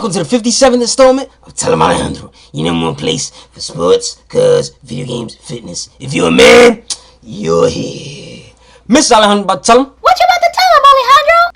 welcome to the 57th installment of Em Alejandro. Your number one place for sports, cars, video games, fitness. If you're a man, you're here. Mr. Alejandro, about to tell him. What you about to tell him, Alejandro?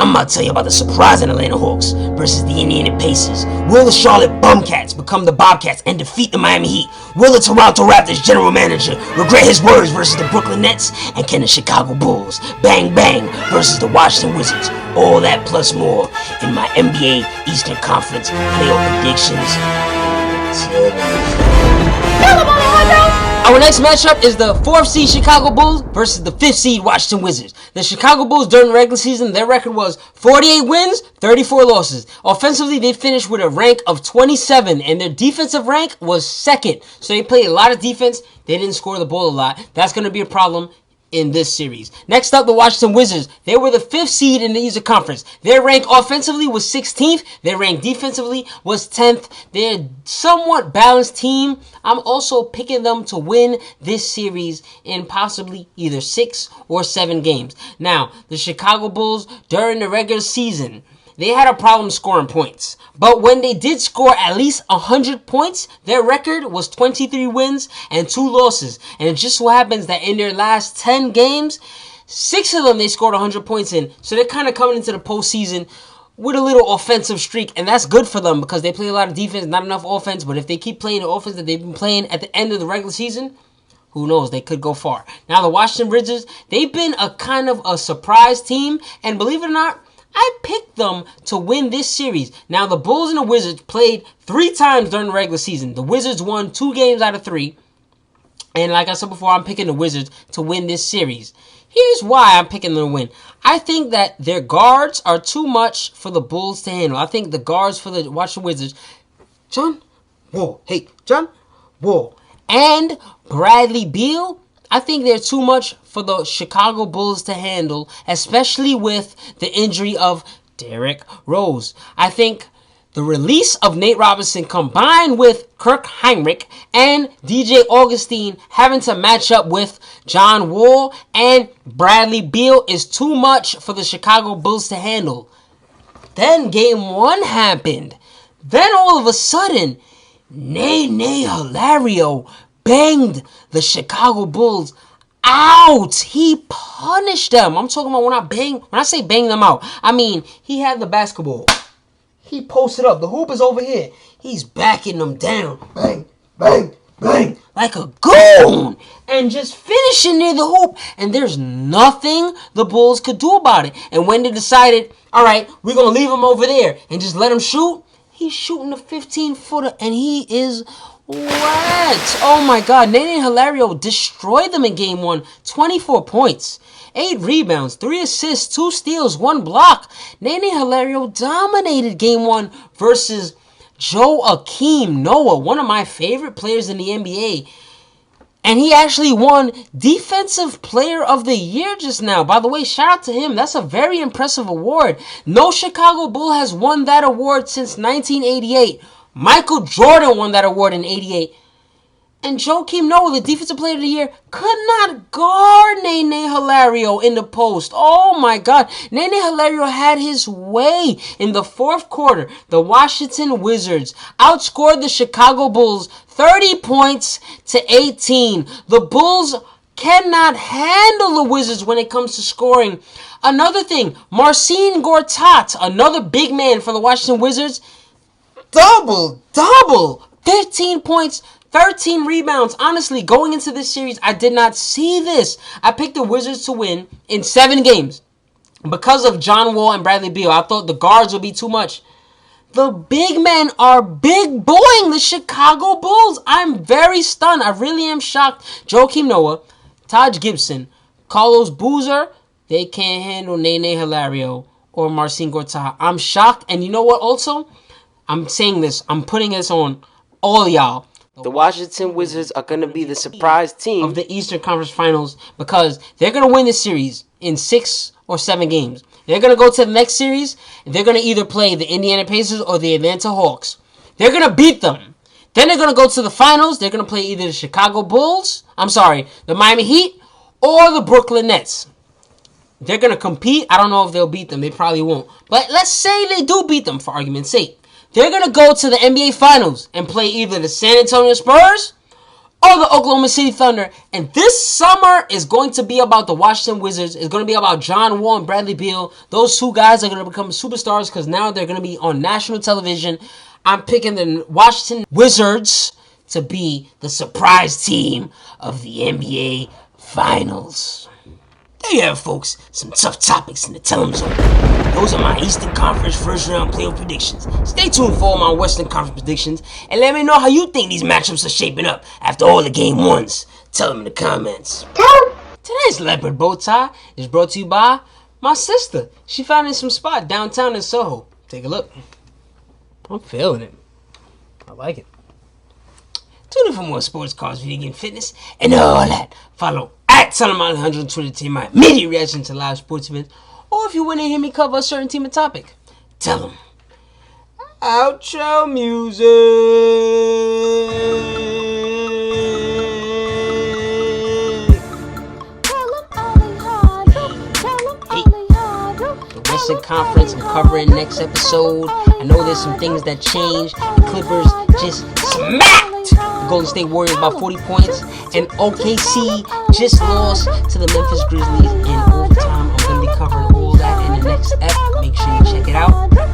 I'm about to tell you about the surprising Atlanta Hawks versus the Indiana Pacers. Will the Charlotte Bobcats become the Bobcats and defeat the Miami Heat? Will the Toronto Raptors general manager regret his words versus the Brooklyn Nets? And can the Chicago Bulls bang bang versus the Washington Wizards? All that plus more in my NBA Eastern Conference playoff predictions. Tell him, Alejandro! Our next matchup is the 4th seed Chicago Bulls versus the 5th seed Washington Wizards. The Chicago Bulls during the regular season, their record was 48 wins, 34 losses. Offensively, they finished with a rank of 27, and their defensive rank was 2nd. So they played a lot of defense. They didn't score the ball a lot. That's going to be a problem in this series. Next up, the Washington Wizards. They were the 5th seed in the Eastern Conference. Their rank offensively was 16th. Their rank defensively was 10th. They're a somewhat balanced team. I'm also picking them to win this series in possibly either 6 or 7 games. Now, the Chicago Bulls, during the regular season, they had a problem scoring points. But when they did score at least 100 points, their record was 23 wins and 2 losses. And it just so happens that in their last 10 games, 6 of them they scored 100 points in. So they're kind of coming into the postseason with a little offensive streak. And that's good for them because they play a lot of defense, not enough offense. But if they keep playing the offense that they've been playing at the end of the regular season, who knows? They could go far. Now, the Washington Wizards, they've been a kind of a surprise team. And believe it or not, I picked them to win this series. Now, the Bulls and the Wizards played 3 times during the regular season. The Wizards won 2 games out of 3. And like I said before, I'm picking the Wizards to win this series. Here's why I'm picking them to win. I think that their guards are too much for the Bulls to handle. I think the guards for the Washington Wizards, John Wall, and Bradley Beal, I think they're too much for the Chicago Bulls to handle, especially with the injury of Derrick Rose. I think the release of Nate Robinson combined with Kirk Hinrich and DJ Augustin having to match up with John Wall and Bradley Beal is too much for the Chicago Bulls to handle. Then game 1 happened. Then all of a sudden, Nene Hilario banged the Chicago Bulls out. He punished them. I'm talking about when I say bang them out, I mean he had the basketball. He posted up. The hoop is over here. He's backing them down. Bang, bang, bang. Like a goon. And just finishing near the hoop. And there's nothing the Bulls could do about it. And when they decided, all right, we're going to leave him over there and just let him shoot, he's shooting a 15-footer and he is wet. Oh my God. Nene Hilario destroyed them in game 1. 24 points. 8 rebounds, 3 assists, 2 steals, 1 block. Nene Hilario dominated game 1 versus Joakim Noah, one of my favorite players in the NBA. And he actually won Defensive Player of the Year just now. By the way, shout out to him. That's a very impressive award. No Chicago Bull has won that award since 1988. Michael Jordan won that award in 88. And Joakim Noah, the Defensive Player of the Year, could not guard Nene Hilario in the post. Oh my God. Nene Hilario had his way. In the 4th quarter, the Washington Wizards outscored the Chicago Bulls 30 points to 18. The Bulls cannot handle the Wizards when it comes to scoring. Another thing, Marcin Gortat, another big man for the Washington Wizards, double, 15 points, 13 rebounds. Honestly, going into this series, I did not see this. I picked the Wizards to win in 7 games because of John Wall and Bradley Beal. I thought the guards would be too much. The big men are big boying the Chicago Bulls. I'm very stunned. I really am shocked. Joakim Noah, Taj Gibson, Carlos Boozer, they can't handle Nene Hilario or Marcin Gortat. I'm shocked. And you know what also? I'm saying this. I'm putting this on all y'all. The Washington Wizards are going to be the surprise team of the Eastern Conference Finals because they're going to win this series in 6 or 7 games. They're going to go to the next series, and they're going to either play the Indiana Pacers or the Atlanta Hawks. They're going to beat them. Then they're going to go to the finals. They're going to play either the Miami Heat, or the Brooklyn Nets. They're going to compete. I don't know if they'll beat them. They probably won't. But let's say they do beat them, for argument's sake. They're going to go to the NBA Finals and play either the San Antonio Spurs or the Oklahoma City Thunder. And this summer is going to be about the Washington Wizards. It's going to be about John Wall and Bradley Beal. Those two guys are going to become superstars because now they're going to be on national television. I'm picking the Washington Wizards to be the surprise team of the NBA Finals. There you have it, folks. Some tough topics in the Tell 'em Zone. Those are my Eastern Conference first round playoff predictions. Stay tuned for all my Western Conference predictions and let me know how you think these matchups are shaping up after all the game ones. Tell them in the comments. Today's leopard bow tie is brought to you by my sister. She found it in some spot downtown in Soho. Take a look. I'm feeling it. I like it. Tune in for more sports, cars, video game, fitness, and all that. Follow at Em Alejandro on Twitter to my immediate reaction to live sports events. Or if you want to hear me cover a certain team or topic, tell them. Outro music. The Western Conference I'm covering next episode. I know there's some things that changed. The Clippers just smacked the Golden State Warriors by 40 points. And OKC just lost to the Memphis Grizzlies in overtime. I'm going to be covering all that in the next ep. Make sure you check it out.